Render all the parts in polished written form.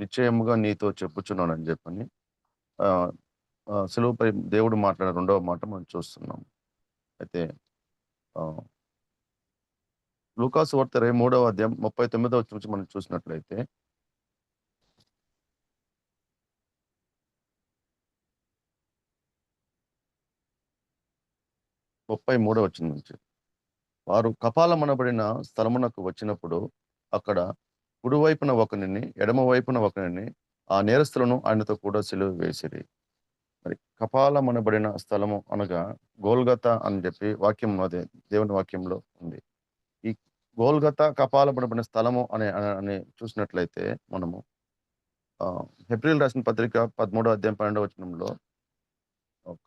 నిశ్చయముగా నీతో చెప్పుచున్నానని చెప్పని ఆహ్, సిలువపై దేవుడు మాట్లాడిన రెండవ మాట మనం చూస్తున్నాం. అయితే ఆహ్, లూకాసు వార్త 23వ అధ్యాయం 39వ వచనం నుంచి మనం చూసినట్లయితే 33వ వచనం నుంచి వారు కపాలమనబడిన స్థలమునకు వచ్చినప్పుడు అక్కడ కుడివైపున ఒకనిని, ఎడమ వైపున ఒకనిని ఆ నేరస్తులను ఆయనతో కూడా సిలువ వేసిరి. మరి కపాలమనబడిన స్థలము అనగా గోల్గతా అని చెప్పి వాక్యం అదే దేవుని వాక్యంలో ఉంది. ఈ గోల్గతా కపాలమనబడిన స్థలము అని చూసినట్లయితే మనము హెబ్రీయులు రాసిన పత్రిక 13వ అధ్యాయం 12వ వచనంలో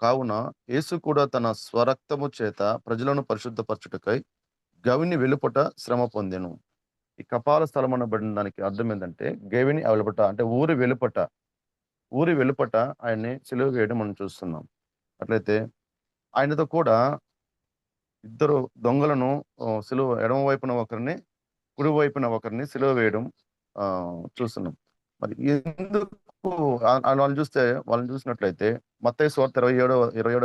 కావున యేసు కూడా తన స్వరక్తము చేత ప్రజలను పరిశుద్ధపరచుటకై గవిని వెలుపట శ్రమ పొందెను. ఈ కపాల స్థలం అనబడిన దానికి అర్థం ఏందంటే గవిని వెలుపట అంటే ఊరి వెలుపట ఆయన్ని సిలువ వేయడం మనం చూస్తున్నాం. అట్లయితే ఆయనతో కూడా ఇద్దరు దొంగలను సిలువ ఎడమ వైపున ఒకరిని, కుడి వైపున ఒకరిని సిలువ వేయడం చూస్తున్నాం. మరి ఎందుకు వాళ్ళని చూసినట్లయితే మత్తయి సువార్త 27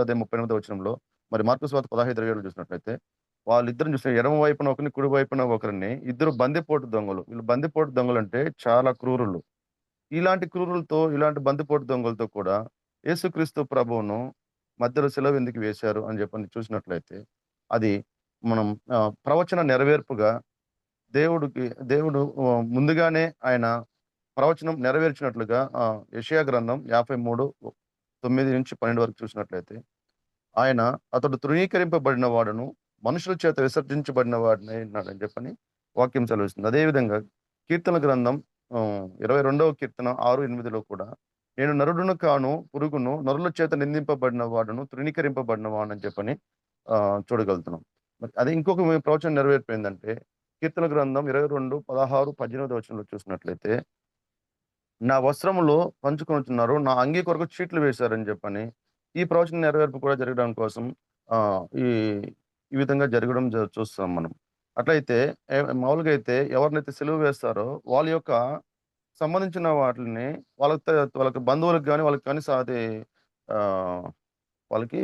అధ్యాయం 38వ వచనంలో, మరి మార్కు సువార్త 15:27 చూసినట్లయితే వాళ్ళిద్దరిని చూస్తే ఎడమ వైపున ఒకరిని, కుడి వైపున ఒకరిని ఇద్దరు బందిపోటు దొంగలు. వీళ్ళు బందిపోటు దొంగలంటే చాలా క్రూరులు. ఇలాంటి క్రూరులతో, ఇలాంటి బందిపోటు దొంగలతో కూడా యేసుక్రీస్తు ప్రభువును మధ్యలో సిలువ ఎందుకు వేశారు అని చెప్పని చూసినట్లయితే, అది మనం ప్రవచన నెరవేర్పుగా దేవుడు ముందుగానే ఆయన ప్రవచనం నెరవేర్చినట్లుగా యెషయా గ్రంథం 53:9-12 వరకు చూసినట్లయితే, అతడు తృణీకరింపబడిన వాడును, మనుషుల చేత విసర్జించబడిన వాడినైనాడని చెప్పని వాక్యం సెలవిస్తుంది. అదేవిధంగా కీర్తన గ్రంథం 22వ కీర్తన 6, 8లో కూడా నేను నరుడును కాను, పురుగును, నరుల చేత నిందింపబడిన వాడును, తృణీకరింపబడిన వాడని చెప్పని చూడగలుగుతున్నాం. మరి అదే ఇంకొక ప్రవచనం నెరవేరిపోయిందంటే కీర్తన గ్రంథం 22, 16, 18 వచనంలో చూసినట్లయితే, నా వస్త్రములు పంచుకొనుచున్నారు, నా అంగీ కొరకు చీట్లు వేశారని చెప్పని ఈ ప్రవచన నెరవేర్పు కూడా జరగడం కోసం ఈ ఈ విధంగా జరగడం చూస్తాం మనం. అట్లయితే మామూలుగా అయితే ఎవరినైతే సిలువ వేస్తారో వాళ్ళ యొక్క సంబంధించిన వాటిని వాళ్ళకి బంధువులకు గాని, వాళ్ళకి కానీ ఆహ్, వాళ్ళకి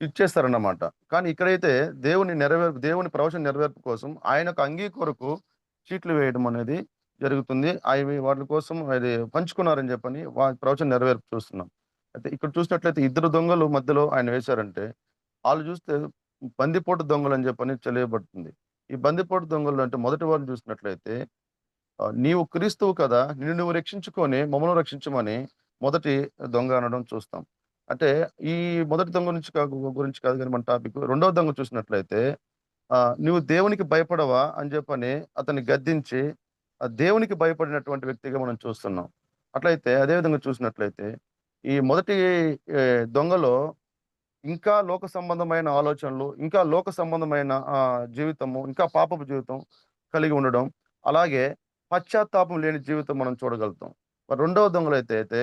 ఇచ్చేస్తారన్నమాట. కానీ ఇక్కడైతే దేవుని ప్రవచన నెరవేర్పు కోసం ఆయనకు అంగీ కొరకు చీట్లు వేయడం అనేది జరుగుతుంది. అవి వాటి కోసం అది పంచుకున్నారని చెప్పని ప్రవచన నెరవేర్పు చూస్తున్నాం. అయితే ఇక్కడ చూసినట్లయితే ఇద్దరు దొంగలు మధ్యలో ఆయన వేశారంటే, ఆళ్ళు చూస్తే బందిపోటు దొంగలని చెప్పని తెలియబడుతుంది. ఈ బందిపోటు దొంగలు అంటే మొదటి వారిని చూసినట్లయితే నీవు క్రీస్తువు కదా! నిన్ను నువ్వు రక్షించుకొని మమ్మల్ని రక్షించమని మొదటి దొంగ అనడం చూస్తాం. అంటే ఈ మొదటి దొంగ గురించి కాదు గాని మన టాపిక్. రెండవ దొంగ చూసినట్లయితే "నువ్వు దేవునికి భయపడవా?" అని చెప్పని అతన్ని గద్దించి దేవునికి భయపడినటువంటి వ్యక్తిగా మనం చూస్తున్నాం. అట్లయితే అదే విధంగా చూసినట్లయితే ఈ మొదటి దొంగలో ఇంకా లోక సంబంధమైన ఆలోచనలు, ఇంకా లోక సంబంధమైన జీవితము, ఇంకా పాపపు జీవితం కలిగి ఉండడం. అలాగే పశ్చాత్తాపం లేని జీవితం మనం చూడగలుగుతాం. మరి రెండవ దొంగలైతే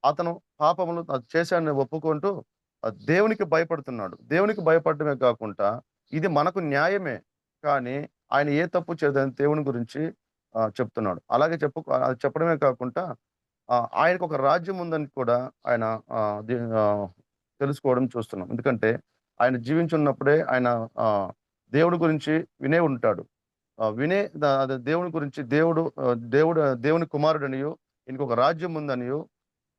అతను పాపములు చేశాడని ఒప్పుకుంటూ దేవునికి భయపడుతున్నాడు. దేవునికి భయపడడమే కాకుండా ఇది మనకు న్యాయమే. కానీ ఆయన ఏ తప్పు చేయదని దేవుని గురించి చెప్తున్నాడు. అలాగే అది చెప్పడమే కాకుండా ఆయనకు ఒక రాజ్యం ఉందని కూడా ఆయన ఆహ్, ది ఆహ్, తెలుసుకోవడం చూస్తున్నాం. ఎందుకంటే ఆయన జీవించున్నప్పుడే ఆయన ఆహ్, దేవుడి గురించి వినే ఉంటాడు. వినే అదే దేవుని గురించి దేవుని కుమారుడనియు, ఈయనకొక రాజ్యం ఉందనియు,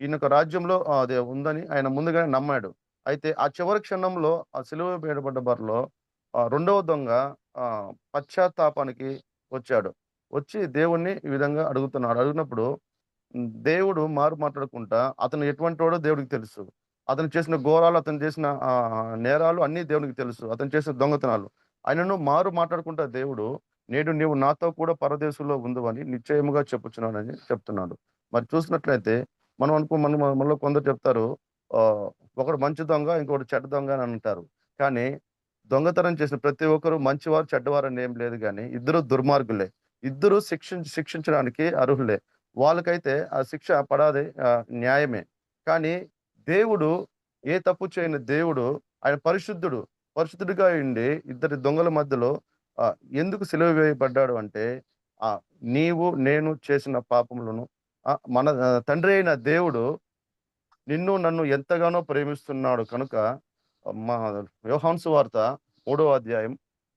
ఈయనొక రాజ్యంలో అదే ఉందని ఆయన ముందుగానే నమ్మాడు. అయితే ఆ చివరి క్షణంలో ఆ సిలువ వేయబడ్డ బరిలో రెండవ దొంగ పశ్చాత్తాపానికి వచ్చాడు. వచ్చి దేవుణ్ణి ఈ విధంగా అడుగుతున్నాడు. అడిగినప్పుడు దేవుడు మాట్లాడకుంటా అతను ఎటువంటోడో దేవుడికి తెలుసు. అతను చేసిన ఘోరాలు, అతను చేసిన నేరాలు అన్నీ దేవునికి తెలుసు. అతను చేసిన దొంగతనాలు. ఆయనను మాట్లాడకుంటా దేవుడు, "నేడు నీవు నాతో కూడా పరదేశంలో ఉందువని నిశ్చయముగా చెప్పుచున్నానని" చెప్తున్నాడు. మరి చూసినట్లయితే మనం అనుకో మన మనలో కొందరు చెప్తారు, ఆహ్, ఒకడు మంచి దొంగ, ఇంకొకడు చెడ్డ దొంగ అని అంటారు. కానీ దొంగతనం చేసిన ప్రతి ఒక్కరు మంచివారు, చెడ్డవారని ఏం లేదు గానీ ఇద్దరు దుర్మార్గులే. ఇద్దరు శిక్షించడానికి అర్హులే. వాళ్ళకైతే ఆ శిక్ష పడాది న్యాయమే. కానీ దేవుడు ఏ తప్పు చేయని దేవుడు ఆయన పరిశుద్ధుడు. పరిశుద్ధుడిగా ఉండి ఇద్దరి దొంగల మధ్యలో ఎందుకు సిలువ వేయబడ్డాడు అంటే, నీవు నేను చేసిన పాపములను మన తండ్రి అయిన దేవుడు నిన్ను నన్ను ఎంతగానో ప్రేమిస్తున్నాడు కనుక మా యోహాను సువార్త 3వ అధ్యాయం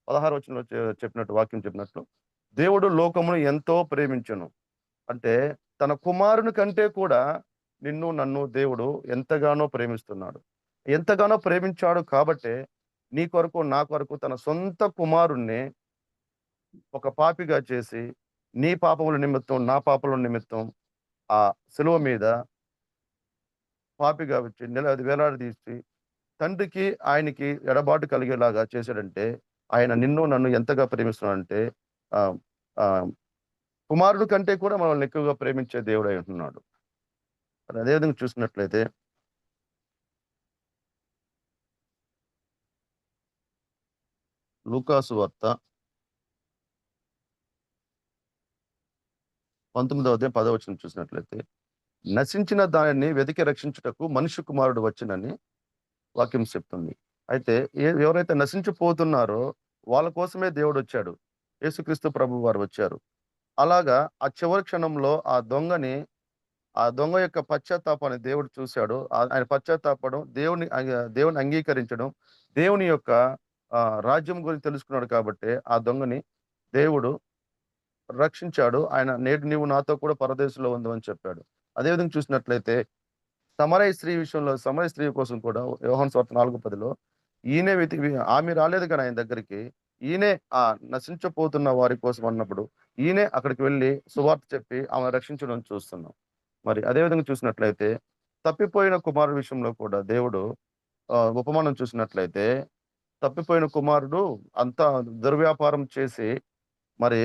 16 వచనంలో చెప్పినట్టు వాక్యం చెప్పినట్లు దేవుడు లోకమును ఎంతో ప్రేమించెను. అంటే తన కుమారుని కంటే కూడా నిన్ను నన్ను దేవుడు ఎంతగానో ప్రేమిస్తున్నాడు. ఎంతగానో ప్రేమించాడు కాబట్టే నీ కొరకు నా కొరకు తన సొంత కుమారుణ్ణి ఒక పాపిగా చేసి నీ పాపముల నిమిత్తం నా పాపముల నిమిత్తం ఆ శిలువ మీద పాపిగా వచ్చి అది వేలాడదీసి తండ్రికి ఆయనకి ఎడబాటు కలిగేలాగా చేశాడంటే ఆయన నిన్ను నన్ను ఎంతగా ప్రేమిస్తున్నాడంటే ఆ ఆ కుమారుడు కంటే కూడా మనల్ని ఎక్కువగా ప్రేమించే దేవుడై ఉంటున్నాడు. మరి అదే విధంగా చూసినట్లయితే లూకాసు వార్త 19వ అధ్యాయం 10వ వచనం చూసినట్లయితే నశించిన దానిని వెతికి రక్షించుటకు మనుష్య కుమారుడు వచ్చినని వాక్యం చెప్తుంది. అయితే ఎవరైతే నశించిపోతున్నారో వాళ్ళ కోసమే దేవుడు వచ్చాడు. యేసుక్రీస్తు ప్రభువు వారు వచ్చారు. అలాగా ఆ చివరి క్షణంలో ఆ దొంగ యొక్క పశ్చాత్తాపాన్ని దేవుడు చూశాడు. ఆయన పశ్చాత్తాపడం, దేవుని అంగీకరించడం, దేవుని యొక్క రాజ్యం గురించి తెలుసుకున్నాడు కాబట్టే ఆ దొంగని దేవుడు రక్షించాడు. ఆయన నేడు నీవు నాతో కూడా పరదేశంలో ఉందని చెప్పాడు. అదే విధంగా చూసినట్లయితే సమరయ స్త్రీ కోసం కూడా యోహాను సువార్త 4:10లో ఈయనే ఆమె రాలేదు గాని ఆయన దగ్గరికి. ఈయనే నశించిపోతున్న వారి కోసం అన్నప్పుడు ఈయనే అక్కడికి వెళ్లి సువార్త చెప్పి ఆమెను రక్షించడం చూస్తున్నాం. మరి అదే విధంగా చూసినట్లయితే తప్పిపోయిన కుమారుడి విషయంలో కూడా దేవుడు ఉపమానం చూసినట్లయితే తప్పిపోయిన కుమారుడు అంతా దుర్వ్యాపారం చేసి మరి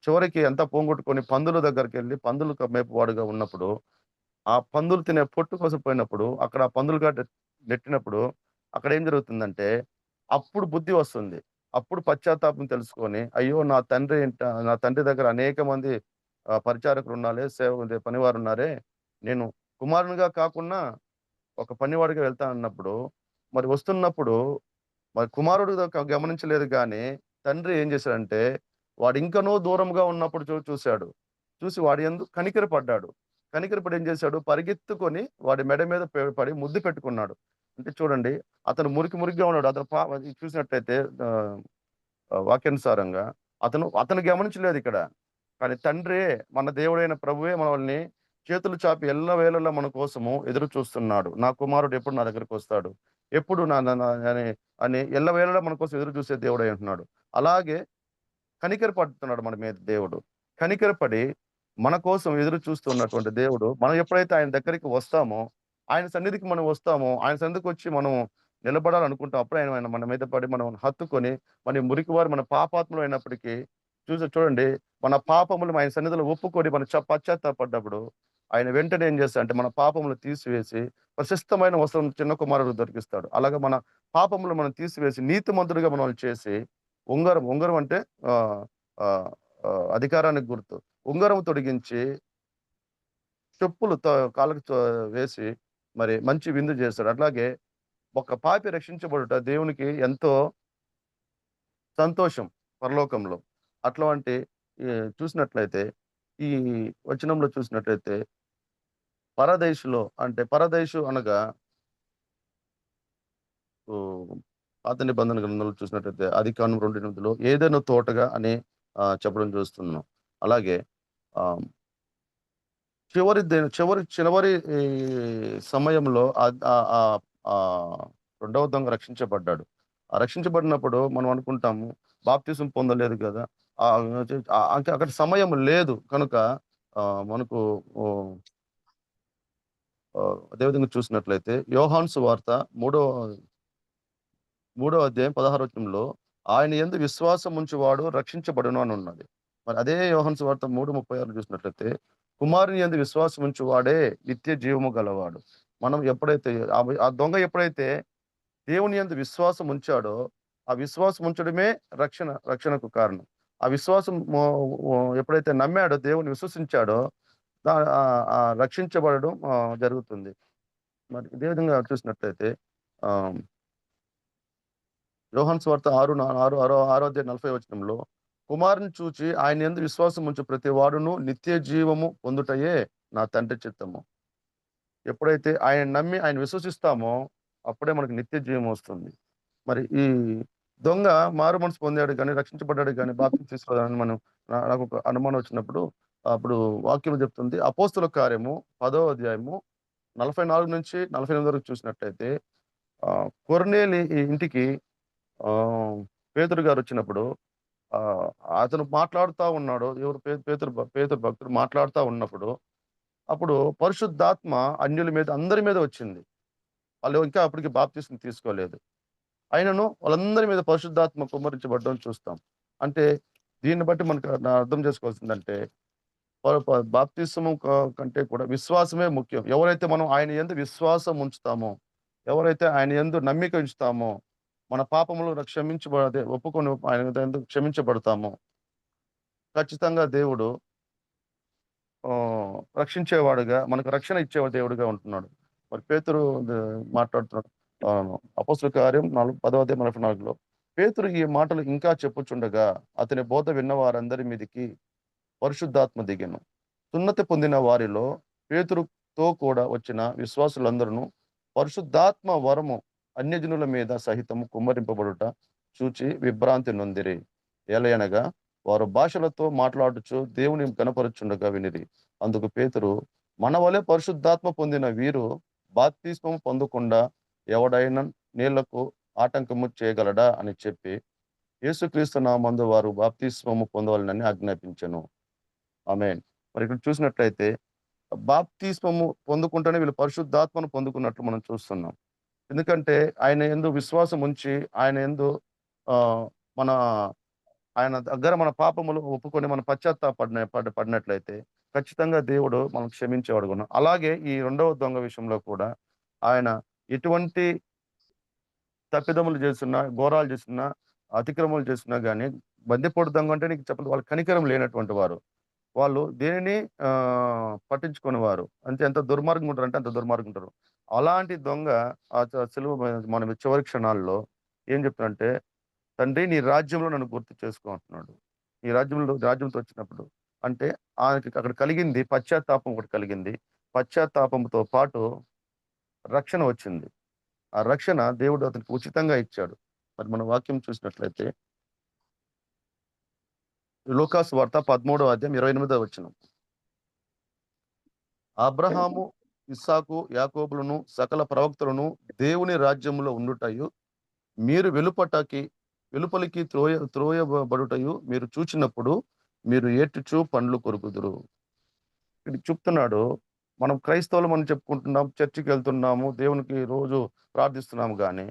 చివరికి అంతా పోగొట్టుకొని పందుల దగ్గరికెళ్ళి పందులకు మేపువాడుగా ఉన్నప్పుడు ఆ పందులు తినే పొట్టు కోసం పోయినప్పుడు అక్కడ ఆ పందులు నెట్టినప్పుడు అక్కడ ఏం జరుగుతుందంటే అప్పుడు బుద్ధి వస్తుంది. అప్పుడు పశ్చాత్తాపం తెలుసుకొని అయ్యో నా తండ్రి దగ్గర అనేక మంది పరిచారకులు ఉన్నాలే, పనివారు ఉన్నారే, నేను కుమారునిగా కాకుండా ఒక పనివాడిగా వెళ్తానన్నప్పుడు మరి వస్తున్నప్పుడు మరి కుమారుడు గమనించలేదు గాని తండ్రి ఏం చేశాడంటే వాడు ఇంకనూ దూరంగా ఉన్నప్పుడు చూశాడు. చూసి వాడి యందు కనికరపడ్డాడు. కనికరపడి ఏం చేశాడు, పరిగెత్తుకొని వాడి మెడ మీద పడి ముద్దు పెట్టుకున్నాడు. అంటే చూడండి, అతను మురికిగా ఉన్నాడు. అతను చూసినట్టయితే వాక్యానుసారంగా అతను గమనించలేదు ఇక్కడ. కానీ తండ్రే, మన దేవుడైన ప్రభువే మనల్ని చేతులు చాపి ఎల్లవేళలా మన కోసము ఎదురు చూస్తున్నాడు. నా కుమారుడు ఎప్పుడు నా దగ్గరకొస్తాడు? ఎప్పుడు నా నా నా అని అని ఎల్లవేళలా మన కోసం ఎదురు చూసే దేవుడై ఉంటున్నాడు. అలాగే కనికరపడుతున్నాడు మన మీద దేవుడు. కనికరపడి మన కోసం ఎదురు చూస్తున్నటువంటి దేవుడు, మనం ఎప్పుడైతే ఆయన దగ్గరికి వస్తామో, ఆయన సన్నిధికి మనం వస్తామో, ఆయన సన్నిధికొచ్చి మనం నిలబడాలనుకుంటాం. అప్పుడే ఆయన మన మీద పడి మనం హత్తుకొని, మన మురికివారు మన పాపాత్ములు అయినప్పటికీ చూడండి, మన పాపములు ఆయన సన్నిధిలో ఒప్పుకొని మన పశ్చాత్తాపడ్డప్పుడు ఆయన వెంటనే ఏం చేస్తాడంటే మన పాపములు తీసివేసి ప్రశస్తమైన వస్త్రం చిన్న కుమారుడికి దొరికిస్తాడు. అలాగా మన పాపములు మనం తీసివేసి నీతిమంతుడిగా మనల్ని చేసి ఉంగరం అంటే ఆహ్, ఆహ్, అధికారానికి గుర్తు. ఉంగరం తొడిగించి చెప్పులు కాళ్ళకి వేసి మరి మంచి విందు చేస్తాడు. అట్లాగే ఒక పాపి రక్షించబడుట దేవునికి ఎంతో సంతోషం పరలోకంలో. అట్లాంటి ఈ చూసినట్లయితే ఈ వచనంలో చూసినట్లయితే పరదేశు అనగా ఓహ్, పాత నిబంధన గ్రంథంలో చూసినట్లయితే ఆదికాండం 2:8లో ఏదైనా తోటగా అని చెప్పడం చూస్తున్నాం. అలాగే ఆహ్, చివరి ఈ సమయంలో రెండవ దొంగ రక్షించబడ్డాడు. ఆ రక్షించబడినప్పుడు మనం అనుకుంటాము బాప్తిసం పొందలేదు గదా! అంటే అక్కడ సమయం లేదు కనుక మనకు ఓహ్, అదే విధంగా చూసినట్లయితే యోహాను సువార్త మూడో అధ్యాయం 16 వచనంలో ఆయన యందు విశ్వాసం ఉంచువాడు రక్షించబడును అని ఉన్నది. మరి అదే యోహాను సువార్త 3:36 చూసినట్లయితే కుమారుని యందు విశ్వాసం ఉంచువాడే నిత్య జీవము గలవాడు. మనం ఎప్పుడైతే ఆ దొంగ ఎప్పుడైతే దేవుని యందు విశ్వాసం ఉంచాడో, ఆ విశ్వాసం ఉంచడమే రక్షణకు కారణం. ఆ విశ్వాసం ఎప్పుడైతే నమ్మాడో, దేవుని విశ్వసించాడో రక్షించబడడం జరుగుతుంది. మరి ఇదే విధంగా చూసినట్లయితే ఆహ్ యోహాను సువార్త 6 అధ్యాయం 40 వచనంలో కుమారుని చూచి ఆయన యందు విశ్వాసం ఉంచు ప్రతి వాడును నిత్య జీవము పొందుటయే నా తండ్రి చిత్తము. ఎప్పుడైతే ఆయన నమ్మి ఆయన విశ్వసిస్తామో అప్పుడే మనకు నిత్య జీవం వస్తుంది. మరి ఈ దొంగ మారు మనసు పొందాడు గాని, రక్షించబడ్డాడు గాని, బాప్తిసం తీసుకోవాలని నాకొక అనుమానం వచ్చినప్పుడు, అప్పుడు వాక్యం చెప్తుంది. అపోస్తుల కార్యము 10వ అధ్యాయము 44-48 వరకు చూసినట్లయితే, కొర్నేలి ఇంటికి ఆహ్, పేతురు గారొచ్చినప్పుడు, ఆహ్, అతను మాట్లాడుతా ఉన్నాడు. ఎవరు పేతురు భక్తుడు మాట్లాడుతా ఉన్నప్పుడు, అప్పుడు పరిశుద్ధాత్మ అన్యుల మీద అందరి మీద వచ్చింది. వాళ్ళు ఇంకా అప్పటికి బాప్తిసం తీసుకోలేదు. అయినను వాళ్ళందరి మీద పరిశుద్ధాత్మ కుమ్మరించబడడం చూస్తాం. అంటే దీన్ని బట్టి మనకు అర్థం చేసుకోవాల్సిందంటే ప ప బాప్తిసము కంటే కూడా విశ్వాసమే ముఖ్యం. ఎవరైతే మనం ఆయన యందు విశ్వాసం ఉంచుతామో, ఎవరైతే ఆయన యందు నమ్మిక ఉంచుతామో, మన పాపములు ఒప్పుకొని ఆయన యందు క్షమించబడతామో, ఖచ్చితంగా దేవుడు రక్షించేవాడుగా, మనకు రక్షణ ఇచ్చే దేవుడుగా ఉంటున్నాడు. మరి పేతురు మాట్లాడుతున్నాడు. అపోస్తలుల కార్యం 10వ అధ్యాయం 44లో పేతురు ఈ మాటలు ఇంకా చెప్పుచుండగా, అతని బోధ విన్న వారందరి మీదికి పరిశుద్ధాత్మ దిగెను. సున్నతి పొందిన వారిలో పేతురుతో కూడా వచ్చిన విశ్వాసులందరూ పరిశుద్ధాత్మ వరము అన్యజనుల మీద సహితము కుమ్మరింపబడుట చూచి విభ్రాంతి నొందిరి. ఏలయనగా వారు భాషలతో మాట్లాడుచు దేవుని కనపరుచుండగా వినిరి. అందుకు పేతురు, మన వలె పరిశుద్ధాత్మ పొందిన వీరు బాప్తిస్మము పొందకుండా ఎవడైనా నీళ్లకు ఆటంకము చేయగలడా అని చెప్పి యేసుక్రీస్తు నామందు వారు బాప్తిస్మము పొందవలెనని ఆజ్ఞాపించెను. ఆమేన్. మరి ఇక్కడ చూసినట్లయితే బాప్తిస్మము పొందుకుంటేనే వీళ్ళు పరిశుద్ధాత్మను పొందుకున్నట్లు మనం చూస్తున్నాం. ఎందుకంటే ఆయన యందు విశ్వాసం ఉంచి ఆయన యందు ఆహ్, మన ఆయన దగ్గర మన పాపములు ఒప్పుకొని మనం పడినట్లయితే ఖచ్చితంగా దేవుడు మనం క్షమించేవాడుగా. అలాగే ఈ రెండవ దొంగ విషయంలో కూడా ఆయన ఎటువంటి తప్పిదములు చేస్తున్నా, ఘోరాలు చేస్తున్నా, అతిక్రమాలు చేస్తున్నా గాని బందిపోటు దొంగ అంటే నీకు చెప్పండి వాళ్ళకి కనికరం లేనటువంటి వారు. వాళ్ళు దేనిని పట్టించుకోనివారు. అంటే ఎంత దుర్మార్గంగా ఉంటారంటే అంత దుర్మార్గంగా ఉంటారు. అలాంటి దొంగ సిలువ మీద మన చివరి క్షణాల్లో ఏం చెప్తాడంటే, "తండ్రి నీ రాజ్యంలో నన్ను గుర్తు చేసుకో" అంటున్నాడు. నీ రాజ్యంతో వచ్చినప్పుడు అంటే ఆయనకి అక్కడ కలిగింది పశ్చాత్తాపం ఒకటి కలిగింది. పశ్చాత్తాపంతో పాటు రక్షణ వచ్చింది. ఆ రక్షణ దేవుడు అతనికి ఉచితంగా ఇచ్చాడు. మరి మన వాక్యం చూసినట్లయితే లూకాసు వార్త 13వ అధ్యాయం 28వ వచనం. అబ్రహాము, ఇస్సాకు, యాకోబులను సకల ప్రవక్తలను దేవుని రాజ్యములో ఉండుటయు, మీరు వెలుపలికి త్రోయబడుటయు మీరు చూచినప్పుడు మీరు ఏడ్చుచు పండ్లు కొరుకుదురు. ఇక్కడ చెప్తున్నాడు. మనం క్రైస్తవులం అని చెప్పుకుంటున్నాం. చర్చికెళ్తున్నాము. దేవునికి రోజు ప్రార్థిస్తున్నాము గానీ,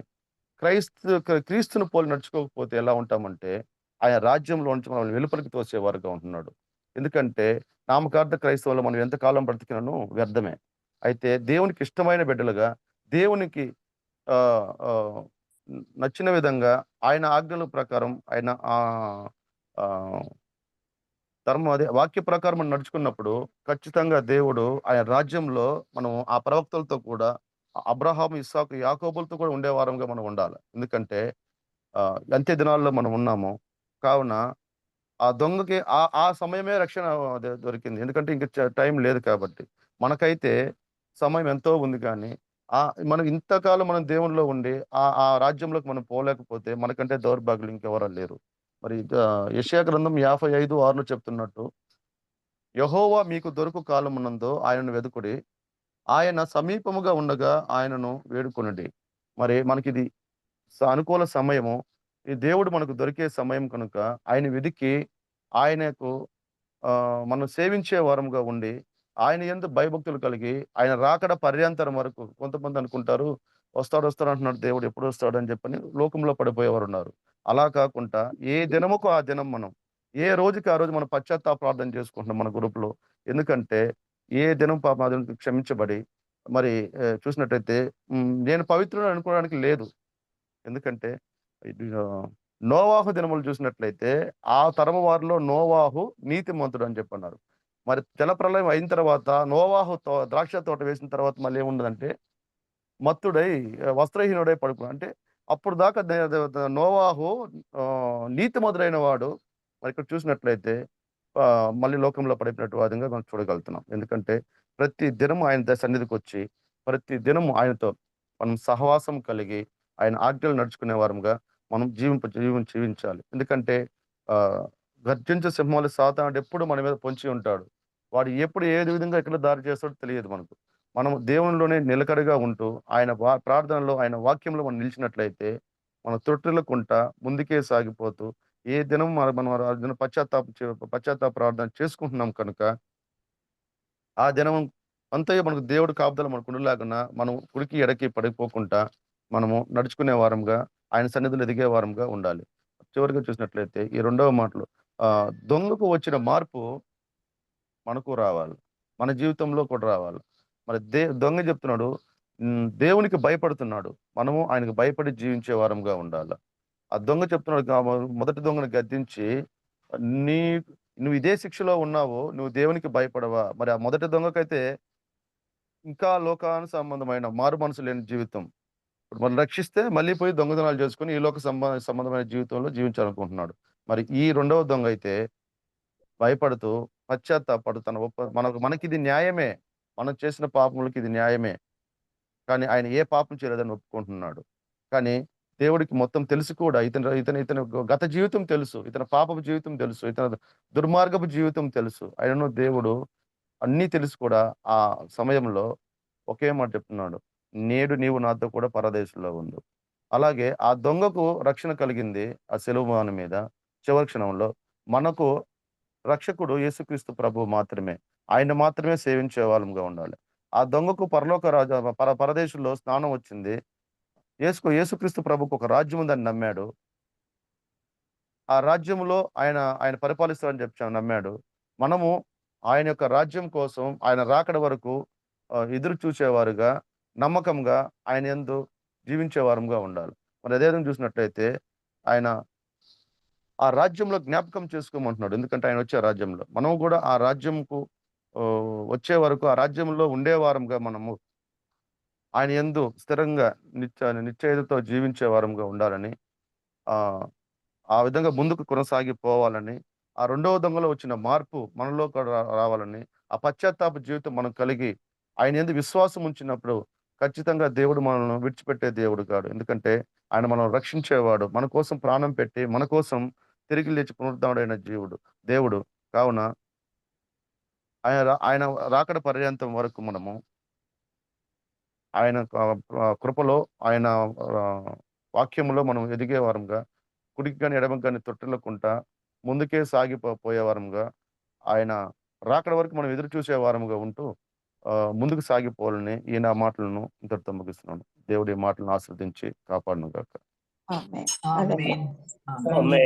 క్రీస్తుని పోలి నడుచుకోకపోతే ఎలా ఉంటామంటే, ఆయన రాజ్యంలో నుంచి మనల్ని వెలుపలికి తోసేవారుగా ఉంటున్నాడు. ఎందుకంటే, నామకార్థ క్రైస్తవులు మనం ఎంత కాలం బ్రతికినను వ్యర్థమే. అయితే దేవునికి ఇష్టమైన బిడ్డలుగా, దేవునికి ఆహ్, ఆహ్, నచ్చిన విధంగా ఆయన ఆజ్ఞల ప్రకారం ఆయన ఆహ్, అదే వాక్య ప్రకారం మనం నడుచుకున్నప్పుడు ఖచ్చితంగా దేవుడు ఆయన రాజ్యంలో మనం ఆ ప్రవక్తలతో కూడా అబ్రహాము, ఇస్సాకు, యాకోబులతో కూడా ఉండేవారంగా మనం ఉండాలి. ఎందుకంటే అంత్య దినాల్లో మనం ఉన్నాము. కావున ఆ దొంగకి ఆ సమయమే రక్షణ దొరికింది. ఎందుకంటే ఇంక టైం లేదు కాబట్టి. మనకైతే సమయం ఎంతో ఉంది గానీ, మనం ఇంతకాలం మనం దేవునిలో ఉండి ఆ రాజ్యంలోకి మనం పోలేకపోతే మనకంటే దౌర్భాగ్యులు ఇంకెవరు లేరు. మరి యెషయా గ్రంథం 55:6లో చెప్తున్నట్టు, యెహోవా మీకు దొరకు కాలమునందు ఆయనను వెదుకుడి. ఆయన సమీపముగా ఉండగా ఆయనను వేడుకొనుడి. మరి మనకిది అనుకూల సమయము. ఈ దేవుడు మనకు దొరికే సమయం కనుక ఆయన వెదికి ఆయనకు మనం సేవించే వారముగా ఉండి, ఆయన యందు భయభక్తులు కలిగి, ఆయన రాకడ పర్యంతరం వరకు కొంతమంది అనుకుంటారు, వస్తాడు అంటున్నాడు దేవుడు ఎప్పుడొస్తాడు అని చెప్పని లోకంలో పడిపోయేవారున్నారు. అలా కాకుండా ఏ దినముకు ఆ దినం మనం, ఏ రోజుకి ఆ రోజు మనం పశ్చాత్తాప ప్రార్థన చేసుకుంటున్నాం మన గ్రూప్‌లో. ఎందుకంటే ఏ దినం పాపం ఆ దినం క్షమించబడి మరి చూసినట్టయితే నేను పవిత్రుడని అనుకోవడానికి లేదు. ఎందుకంటే ఇది నోవాహు దినములు చూసినట్లయితే, ఆ తరము వారిలో నోవాహు నీతిమంతుడు అని చెప్పన్నారు. మరి జలప్రళయం అయిన తర్వాత నోవాహు ద్రాక్ష తోట వేసిన తర్వాత మళ్ళీ ఏముండదంటే, మత్తుడై వస్త్రహీనుడై పడుకున్నాడు. అంటే అప్పుడు దాకా ద ద ద నోవాహు నీతిమంతుడైన వాడు. మరి ఇక్కడ చూసినట్లయితే మళ్ళీ లోకంలో పడిపోయినట్టు విధంగా మనం చూడగలుగుతున్నాం. ఎందుకంటే ప్రతి దినము ఆయన సన్నిధికొచ్చి, ప్రతి దినము ఆయనతో మనం సహవాసం కలిగి, ఆయన ఆజ్ఞలు నడుచుకునే వారంగా మనం జీవించాలి. ఎందుకంటే ఆహ్, గర్జించే సింహాలు సాతానుడు ఎప్పుడు మన మీద పొంచి ఉంటాడు. వాడు ఎప్పుడు ఏది విధంగా ఎక్కడ దారి చేస్తాడో తెలియదు మనకు. మనం దేవునిలోనే నిలకడగా ఉంటూ, ఆయన ప్రార్థనలో, ఆయన వాక్యంలో మనం నిలిచినట్లయితే, మనం తొట్రిల్లకుంటా ముందుకే సాగిపోతూ, ఏ దినం మనం ఆ దినం పశ్చాత్తాప ప్రార్థన చేసుకుంటున్నాం కనుక, ఆ దినం అంతయు మనకు దేవుడు కాపుదల మనకుండులాగున, మనం కుడికి, ఎడకి పడిపోకుండా, మనము నడుచుకునే వారంగా, ఆయన సన్నిధిలో ఎదిగే వారంగా ఉండాలి. చివరిగా చూసినట్లయితే ఈ రెండవ మాటలో దొంగకు వచ్చిన మార్పు మనకు రావాలి. మన జీవితంలో కూడా రావాలి. మరి దొంగ చెప్తున్నాడు దేవునికి భయపడుతున్నాడు. మనము ఆయనకు భయపడి జీవించే వారంగా ఉండాల. ఆ దొంగ చెప్తున్నాడు మొదటి దొంగను గద్దించి, నీ "నువ్వు ఇదే శిక్షలో ఉన్నావు. నువ్వు దేవునికి భయపడవా?" మరి ఆ మొదటి దొంగకైతే ఇంకా లోకాను సంబంధమైన మారు మనసు లేని జీవితం. ఇప్పుడు మనల్ని రక్షిస్తే మళ్ళీ పోయి దొంగతనాలు చేసుకొని ఈ లోక సంబంధమైన జీవితంలో జీవించాలనుకుంటున్నాడు. మరి ఈ రెండవ దొంగ అయితే భయపడుతూ, పశ్చాత్తాపడు తన మనకిది న్యాయమే. మనం చేసిన పాపములకి ఇది న్యాయమే. కానీ ఆయన ఏ పాపం చేయలేదని ఒప్పుకుంటున్నాడు. కానీ దేవుడికి మొత్తం తెలిసి కూడా ఇతని గత జీవితం తెలుసు. ఇతని పాపపు జీవితం తెలుసు. ఇతని దుర్మార్గపు జీవితం తెలుసు. అయినను దేవుడు అన్నీ తెలిసి కూడా ఆ సమయంలో ఒకే మాట చెప్తున్నాడు. "నేడు నీవు నాతో కూడా పరదేశంలో ఉండు." అలాగే ఆ దొంగకు రక్షణ కలిగింది ఆ సిలువ మాను మీద చివరి క్షణంలో. మనకు రక్షకుడు యేసుక్రీస్తు ప్రభువు మాత్రమే. ఆయన మాత్రమే సేవించే వాళ్ళంగా ఉండాలి. ఆ దొంగకు పరలోక పరదేశంలో స్థానం వచ్చింది. యేసుక్రీస్తు ప్రభువుకు ఒక రాజ్యం ఉందని నమ్మాడు. ఆ రాజ్యంలో ఆయన పరిపాలిస్తాడని నమ్మాడు. మనము ఆయన యొక్క రాజ్యం కోసం ఆయన రాకడ వరకు ఎదురు చూసేవారుగా, నమ్మకంగా ఆయన యందు జీవించే వారంగా ఉండాలి. మరి అదే విధంగా చూసినట్లయితే ఆయన ఆ రాజ్యంలో జ్ఞాపకం చేసుకోమంటున్నాడు. ఎందుకంటే ఆయన వచ్చే రాజ్యంలో. మనం గూడా ఆ రాజ్యంకు వచ్చే వరకు ఆ రాజ్యంలో ఉండేవారంగా మనము ఆయన యందు స్థిరంగా నిశ్చయతతో జీవించే వారంగా ఉండాలని ఆహ్, ఆ విధంగా ముందుకు కొనసాగిపోవాలని, ఆ రెండవ దొంగలో వచ్చిన మార్పు మనలో కూడా రావాలని, ఆ పశ్చాత్తాప జీవితం మనం కలిగి ఆయన యందు విశ్వాసం ఉంచినప్పుడు ఖచ్చితంగా దేవుడు మనల్ని విడిచిపెట్టే దేవుడు కాడు. ఎందుకంటే ఆయన మనల్ని రక్షించేవాడు. మన కోసం ప్రాణం పెట్టి, మన కోసం తిరిగి లేచి పునరుద్ధానుడైన దేవుడు. కావున ఆయన రాకడ పర్యంతం వరకు మనము ఆయన కృపలో ఆయన వాక్యములో మనం ఎదిగే వారంగా, కుడికి గాని, ఎడమకి గాని తొట్టిల్లకుంటా ముందుకే పోయేవారంగా, ఆయన రాకడ వరకు మనం ఎదురు చూసే వారముగా ఉంటూ ముందుకు సాగిపోవాలని ఈ నా మాటలను ఇంతటితో ముగిస్తున్నాను. దేవుడు ఈ మాటలను ఆశీర్వదించి కాపాడును గాక. ఆమేన్. ఆమేన్. ఆమేన్.